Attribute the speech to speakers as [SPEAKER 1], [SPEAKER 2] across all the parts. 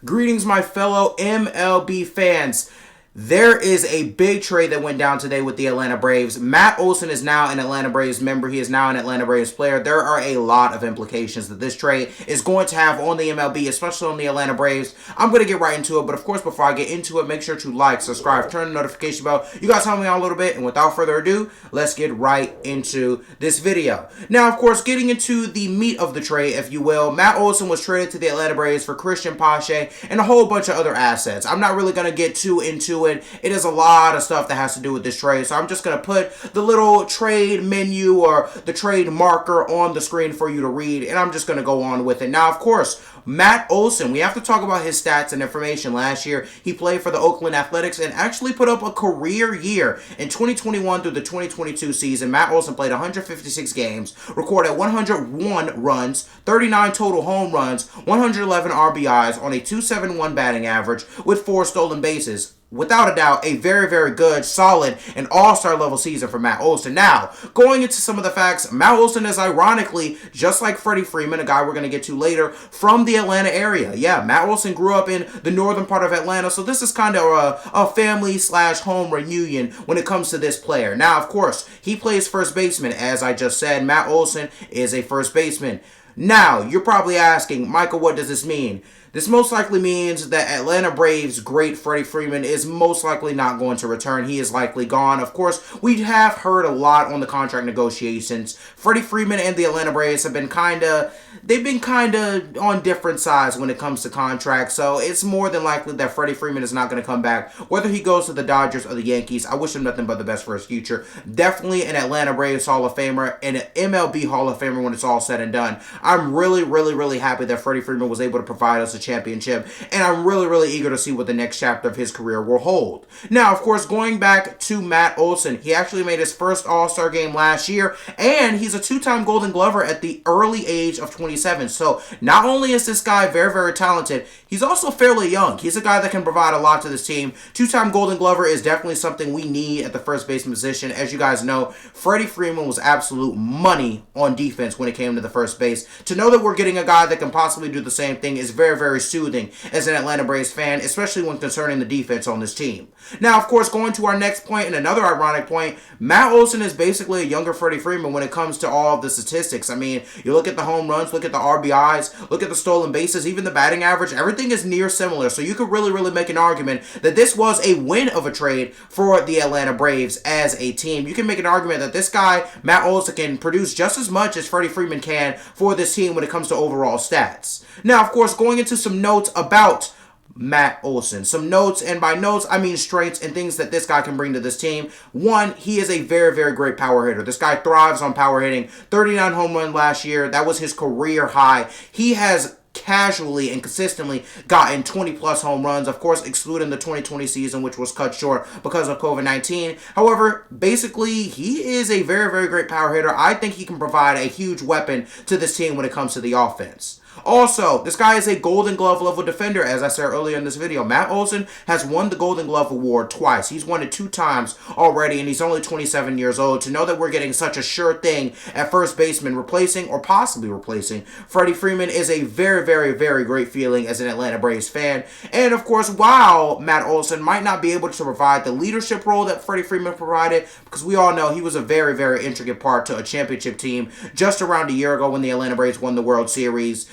[SPEAKER 1] Greetings, my fellow MLB fans. There is a big trade that went down today with the Atlanta Braves. Matt Olson is now an Atlanta Braves member. He is now an Atlanta Braves player. There are a lot of implications that this trade is going to have on the MLB, especially on the Atlanta Braves. I'm going to get right into it, but of course, before I get into it, make sure to like, subscribe, turn the notification bell. You guys help me out a little bit, and without further ado, let's get right into this video. Now, of course, getting into the meat of the trade, if you will, Matt Olson was traded to the Atlanta Braves for Christian Pache and a whole bunch of other assets. I'm not really going to get too into it. It is a lot of stuff that has to do with this trade, so I'm just going to put the little trade menu or the trade marker on the screen for you to read, and I'm just going to go on with it. Now, of course, Matt Olson, we have to talk about his stats and information. Last year, he played for the Oakland Athletics and actually put up a career year. In 2021 through the 2022 season, Matt Olson played 156 games, recorded 101 runs, 39 total home runs, 111 RBIs on a .271 batting average with 4 stolen bases. Without a doubt, a very, very good, solid, and all-star level season for Matt Olson. Now, going into some of the facts, Matt Olson is ironically, just like Freddie Freeman, a guy we're going to get to later, from the Atlanta area. Yeah, Matt Olson grew up in the northern part of Atlanta, so this is kind of a family/home reunion when it comes to this player. Now, of course, he plays first baseman. As I just said, Matt Olson is a first baseman. Now, you're probably asking, Michael, what does this mean? This most likely means that Atlanta Braves great Freddie Freeman is most likely not going to return. He is likely gone. Of course, we have heard a lot on the contract negotiations. Freddie Freeman and the Atlanta Braves have been kind of on different sides when it comes to contracts. So it's more than likely that Freddie Freeman is not going to come back. Whether he goes to the Dodgers or the Yankees, I wish him nothing but the best for his future. Definitely an Atlanta Braves Hall of Famer and an MLB Hall of Famer when it's all said and done. I'm really happy that Freddie Freeman was able to provide us a championship, and I'm really eager to see what the next chapter of his career will hold. Now, of course, going back to Matt Olson, he actually made his first All-Star game last year, and he's a 2-time Golden Glover at the early age of 27. So not only is this guy very talented, he's also fairly young. He's a guy that can provide a lot to this team. 2-time Golden Glover is definitely something we need at the first baseman position. As you guys know, Freddie Freeman was absolute money on defense when it came to the first base. To know that we're getting a guy that can possibly do the same thing is very soothing as an Atlanta Braves fan, especially when concerning the defense on this team. Now, of course, going to our next point, and another ironic point, Matt Olson is basically a younger Freddie Freeman when it comes to all of the statistics. I mean, you look at the home runs, look at the RBIs, look at the stolen bases, even the batting average, everything is near similar. So you could really make an argument that this was a win of a trade for the Atlanta Braves as a team. You can make an argument that this guy, Matt Olson, can produce just as much as Freddie Freeman can for this team when it comes to overall stats. Now, of course, going into some notes about Matt Olson. Some notes, and by notes, I mean strengths and things that this guy can bring to this team. One, he is a very great power hitter. This guy thrives on power hitting. 39 home runs last year. That was his career high. He has casually and consistently gotten 20+ home runs, of course, excluding the 2020 season, which was cut short because of COVID-19. However, basically, he is a very great power hitter. I think he can provide a huge weapon to this team when it comes to the offense. Also, this guy is a Golden Glove level defender, as I said earlier in this video. Matt Olson has won the Golden Glove award twice. He's won it 2 times already, and he's only 27 years old. To know that we're getting such a sure thing at first baseman, replacing or possibly replacing Freddie Freeman, is a very great feeling as an Atlanta Braves fan. And of course, while Matt Olson might not be able to provide the leadership role that Freddie Freeman provided, because we all know he was a very intricate part to a championship team just around a year ago when the Atlanta Braves won the World Series,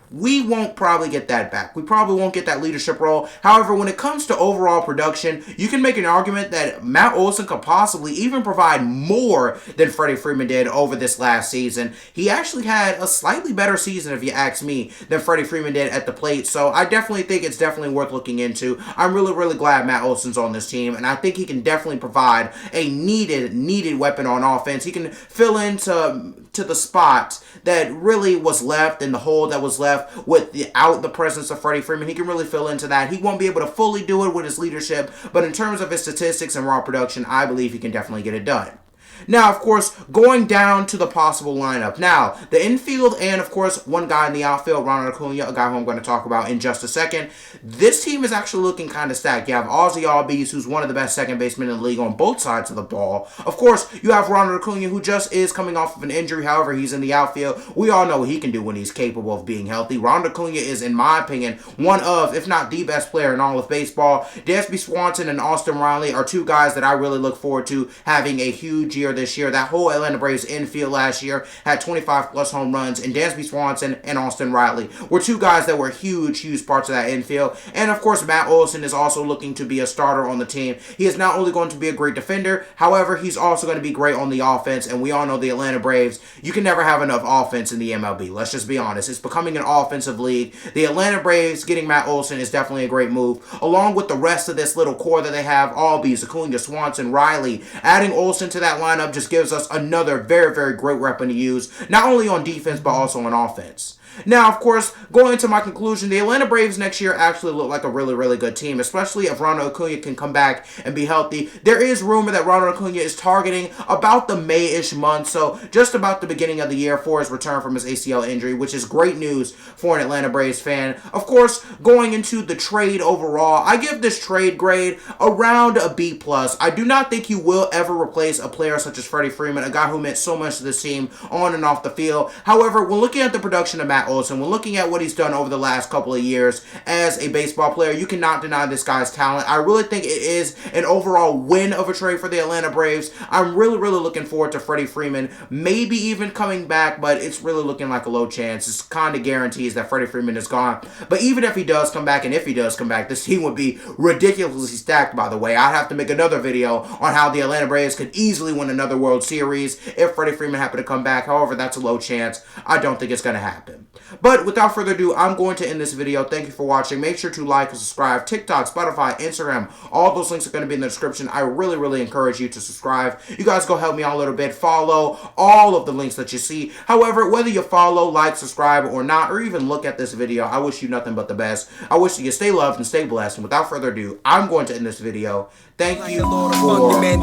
[SPEAKER 1] we won't probably get that back. We probably won't get that leadership role. However, when it comes to overall production, you can make an argument that Matt Olson could possibly even provide more than Freddie Freeman did over this last season. He actually had a slightly better season, if you ask me, than Freddie Freeman did at the plate. So I definitely think it's definitely worth looking into. I'm really glad Matt Olson's on this team, and I think he can definitely provide a needed weapon on offense. He can fill into the spot that really was left and the hole that was left without the presence of Freddie Freeman. He can really fill into that. He won't be able to fully do it with his leadership, but in terms of his statistics and raw production, I believe he can definitely get it done. Now, of course, going down to the possible lineup. Now, the infield and, of course, one guy in the outfield, Ronald Acuna, a guy who I'm going to talk about in just a second. This team is actually looking kind of stacked. You have Ozzy Albies, who's one of the best second basemen in the league on both sides of the ball. Of course, you have Ronald Acuna, who just is coming off of an injury. However, he's in the outfield. We all know what he can do when he's capable of being healthy. Ronald Acuna is, in my opinion, one of, if not the best player in all of baseball. Dansby Swanson and Austin Riley are two guys that I really look forward to having a huge year this year. That whole Atlanta Braves infield last year had 25 plus home runs, and Dansby Swanson and Austin Riley were two guys that were huge parts of that infield. And of course, Matt Olson is also looking to be a starter on the team. He is not only going to be a great defender, however, he's also going to be great on the offense. And we all know the Atlanta Braves, you can never have enough offense in the MLB. Let's just be honest. It's becoming an offensive league. The Atlanta Braves getting Matt Olson is definitely a great move, along with the rest of this little core that they have: Albies, Acuna, Swanson, Riley. Adding Olson to that lineup just gives us another very, very great weapon to use, not only on defense, but also on offense. Now, of course, going into my conclusion, the Atlanta Braves next year actually look like a really, really good team, especially if Ronald Acuna can come back and be healthy. There is rumor that Ronald Acuna is targeting about the May-ish month, so just about the beginning of the year for his return from his ACL injury, which is great news for an Atlanta Braves fan. Of course, going into the trade overall, I give this trade grade around a B+. I do not think you will ever replace a player such as Freddie Freeman, a guy who meant so much to this team on and off the field. However, when looking at the production of Matt Olson, when looking at what he's done over the last couple of years as a baseball player, you cannot deny this guy's talent. I really think it is an overall win of a trade for the Atlanta Braves. I'm really, really looking forward to Freddie Freeman maybe even coming back, but it's really looking like a low chance. It's kind of guarantees that Freddie Freeman is gone. But even if he does come back, and if he does come back, this team would be ridiculously stacked, by the way. I'd have to make another video on how the Atlanta Braves could easily win another World Series if Freddie Freeman happened to come back. However, that's a low chance. I don't think it's going to happen. But without further ado, I'm going to end this video. Thank you for watching. Make sure to like and subscribe. TikTok, Spotify, Instagram, all those links are going to be in the description. I really, really encourage you to subscribe. You guys go help me out a little bit. Follow all of the links that you see. However, whether you follow, like, subscribe, or not, or even look at this video, I wish you nothing but the best. I wish you stay loved and stay blessed. And without further ado, I'm going to end this video. Thank you for watching.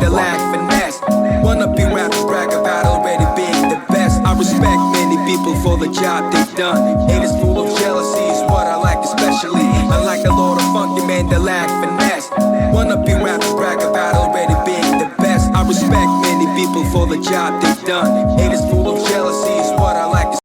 [SPEAKER 2] Wanna be rappers brag about already being the best. I respect many people for the job they've done. Haters full of jealousy is what I like especially. I like the Lord of Funky Man that lack finesse. Wanna be rappers brag about already being the best. I respect many people for the job they've done. Haters full of jealousy is what I like.